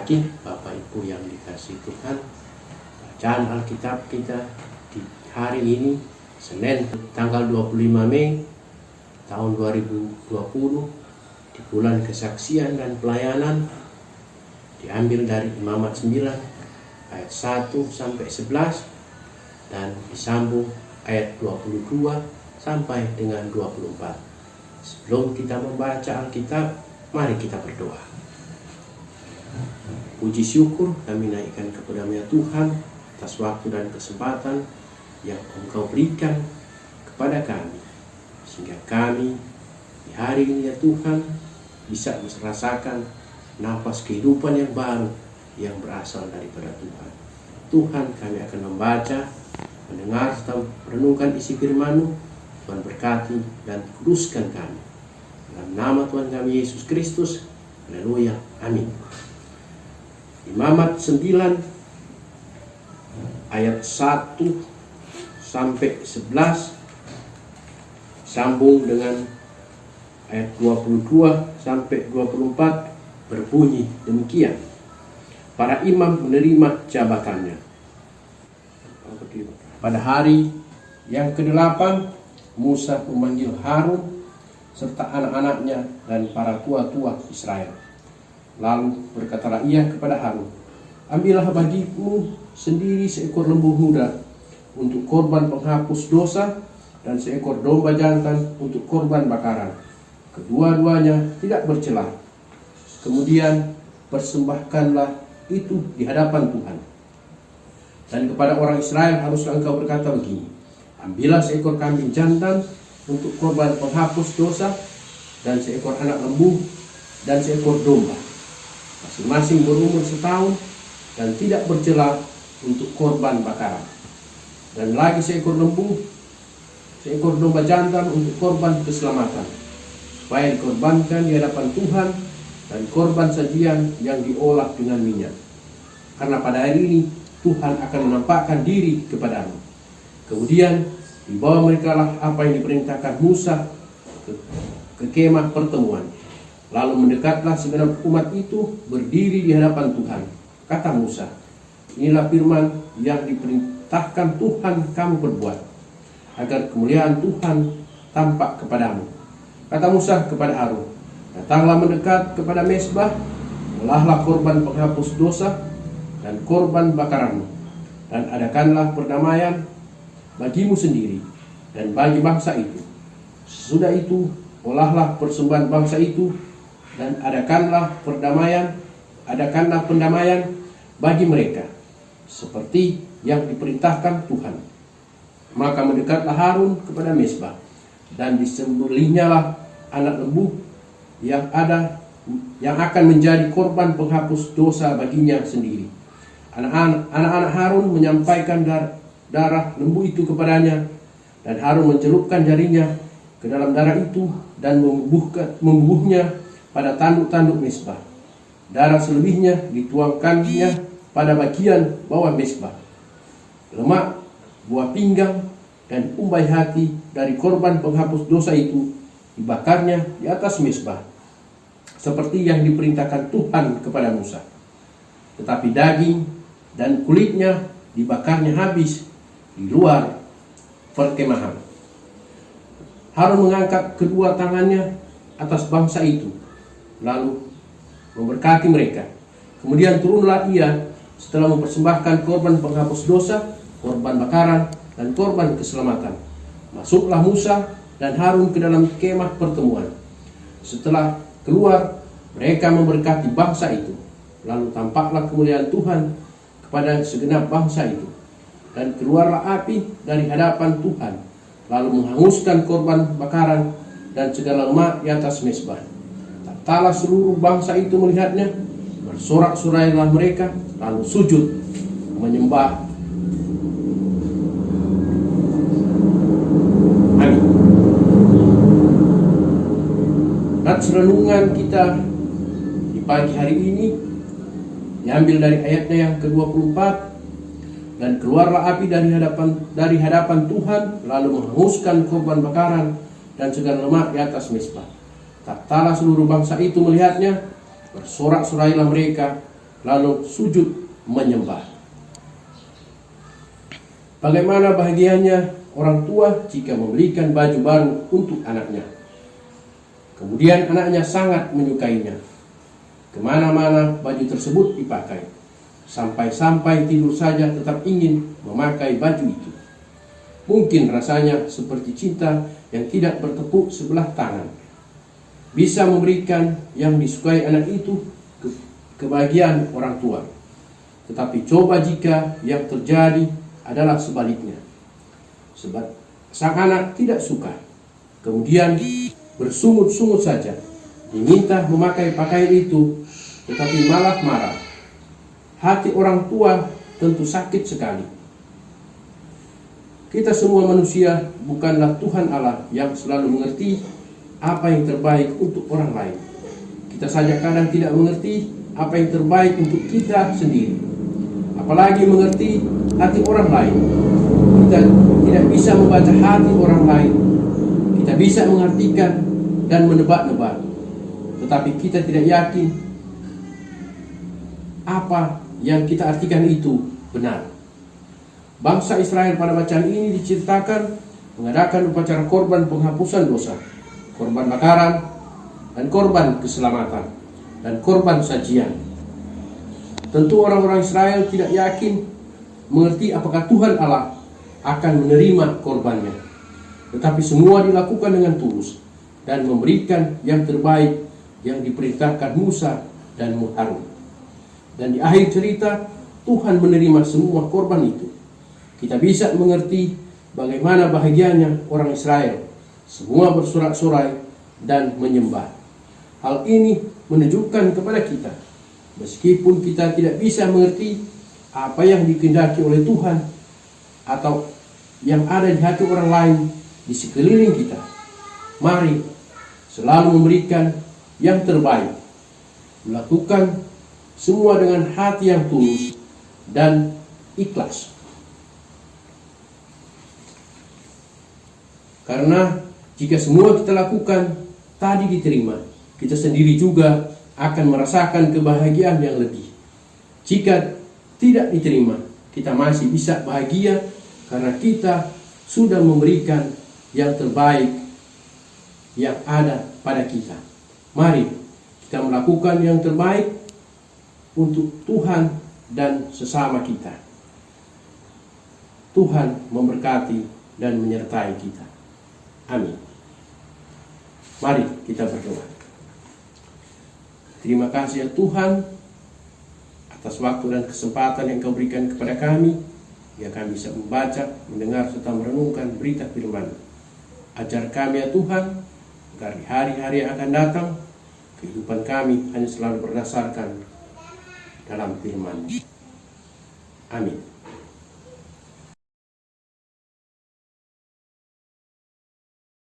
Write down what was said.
yakin Bapak Ibu yang dikasihi Tuhan, bacaan Alkitab kita di hari ini Senin tanggal 25 Mei tahun 2020 di bulan kesaksian dan pelayanan diambil dari Imamat 9 ayat 1 sampai 11 dan disambung ayat 22 sampai dengan 24. Sebelum kita membaca Alkitab, mari kita berdoa. Puji syukur kami naikkan kepada-Mu ya Tuhan atas waktu dan kesempatan yang Engkau berikan kepada kami, sehingga kami di hari ini ya Tuhan bisa merasakan nafas kehidupan yang baru yang berasal daripada Tuhan. Tuhan, kami akan membaca, mendengar serta merenungkan isi firman-Mu. Tuhan berkati dan kuduskan kami. Dalam nama Tuhan kami Yesus Kristus. Haleluya. Amin. Imamat 9 ayat 1 sampai 11 sambung dengan ayat 22 sampai 24 berbunyi demikian. Para imam menerima jabatannya. Pada hari yang ke-8 Musa memanggil Harun serta anak-anaknya dan para tua-tua Israel. Lalu berkatalah ia kepada Harun, ambillah bagimu sendiri seekor lembu muda untuk korban penghapus dosa dan seekor domba jantan untuk korban bakaran. Kedua-duanya tidak bercela. Kemudian persembahkanlah itu di hadapan Tuhan. Dan kepada orang Israel haruslah engkau berkata begini, ambillah seekor kambing jantan untuk korban penghapus dosa dan seekor anak lembu dan seekor domba, masing-masing berumur setahun dan tidak bercela untuk korban bakaran. Dan lagi seekor lembu, seekor domba jantan untuk korban keselamatan, supaya dikorbankan di hadapan Tuhan dan korban sajian yang diolah dengan minyak. Karena pada hari ini Tuhan akan menampakkan diri kepadamu. Kemudian dibawa mereka lah apa yang diperintahkan Musa ke kemah pertemuan. Lalu mendekatlah segenap umat itu berdiri di hadapan Tuhan. Kata Musa, inilah firman yang diperintahkan Tuhan kamu perbuat, agar kemuliaan Tuhan tampak kepadamu. Kata Musa kepada Harun, datanglah mendekat kepada mezbah, olahlah korban penghapus dosa dan korban bakaranmu, dan adakanlah perdamaian bagimu sendiri dan bagi bangsa itu. Sesudah itu olahlah persembahan bangsa itu dan adakanlah pendamaian bagi mereka seperti yang diperintahkan Tuhan. Maka mendekatlah Harun kepada mezbah dan disembelihnyalah anak lembu yang akan menjadi korban penghapus dosa baginya sendiri. Anak-anak Harun menyampaikan darah lembu itu kepadanya, dan Harun mencelupkan jarinya ke dalam darah itu dan membubuhnya pada tanduk-tanduk mezbah. Darah selebihnya dituangkannya pada bagian bawah mezbah. Lemak, buah pinggang, dan umbai hati dari korban penghapus dosa itu dibakarnya di atas mezbah, seperti yang diperintahkan Tuhan kepada Musa. Tetapi daging dan kulitnya dibakarnya habis di luar perkemahan. Harun mengangkat kedua tangannya atas bangsa itu, lalu memberkati mereka. Kemudian turunlah ia setelah mempersembahkan korban penghapus dosa, korban bakaran, dan korban keselamatan. Masuklah Musa dan Harun ke dalam kemah pertemuan. Setelah keluar, mereka memberkati bangsa itu. Lalu tampaklah kemuliaan Tuhan kepada segenap bangsa itu. Dan keluarlah api dari hadapan Tuhan, lalu menghanguskan korban bakaran dan segala lemak di atas mezbah. Tatkala seluruh bangsa itu melihatnya, bersorak-sorailah mereka, lalu sujud menyembah. Amin. Nats renungan kita di pagi hari ini diambil dari ayatnya yang ke-24. Dan keluarlah api dari hadapan Tuhan, lalu menghanguskan korban bakaran dan segala lemak di atas mezbah. Tatkala seluruh bangsa itu melihatnya, bersorak-sorailah mereka, lalu sujud menyembah. Bagaimana bahagianya orang tua jika membelikan baju baru untuk anaknya. Kemudian anaknya sangat menyukainya. Kemana-mana baju tersebut dipakai. Sampai-sampai tidur saja tetap ingin memakai baju itu. Mungkin rasanya seperti cinta yang tidak bertepuk sebelah tangan. Bisa memberikan yang disukai anak itu kebahagiaan orang tua. Tetapi coba jika yang terjadi adalah sebaliknya. Sebab sang anak tidak suka, kemudian bersungut-sungut saja, diminta memakai pakaian itu, tetapi malah marah. Hati orang tua tentu sakit sekali. Kita semua manusia bukanlah Tuhan Allah yang selalu mengerti apa yang terbaik untuk orang lain. Kita saja kadang tidak mengerti apa yang terbaik untuk kita sendiri, apalagi mengerti hati orang lain. Kita tidak bisa membaca hati orang lain. Kita bisa mengartikan dan menebak-nebak, tetapi kita tidak yakin apa yang kita artikan itu benar. Bangsa Israel pada bacaan ini diceritakan mengadakan upacara korban penghapusan dosa, korban bakaran, dan korban keselamatan, dan korban sajian. Tentu orang-orang Israel tidak yakin mengerti apakah Tuhan Allah akan menerima korbannya. Tetapi semua dilakukan dengan tulus dan memberikan yang terbaik yang diperintahkan Musa dan Harun. Dan di akhir cerita, Tuhan menerima semua korban itu. Kita bisa mengerti bagaimana bahagianya orang Israel. Semua bersorak-sorai dan menyembah. Hal ini menunjukkan kepada kita, meskipun kita tidak bisa mengerti apa yang dikehendaki oleh Tuhan atau yang ada di hati orang lain di sekeliling kita, mari selalu memberikan yang terbaik, melakukan semua dengan hati yang tulus dan ikhlas. Karena jika semua kita lakukan tadi diterima, kita sendiri juga akan merasakan kebahagiaan yang lebih. Jika tidak diterima, kita masih bisa bahagia karena kita sudah memberikan yang terbaik yang ada pada kita. Mari kita melakukan yang terbaik untuk Tuhan dan sesama kita. Tuhan memberkati dan menyertai kita. Amin. Mari kita berdoa. Terima kasih ya Tuhan atas waktu dan kesempatan yang Kau berikan kepada kami, ya kami bisa membaca, mendengar serta merenungkan berita firman. Ajar kami ya Tuhan, agar di hari-hari yang akan datang kehidupan kami hanya selalu berdasarkan dalam firman. Amin.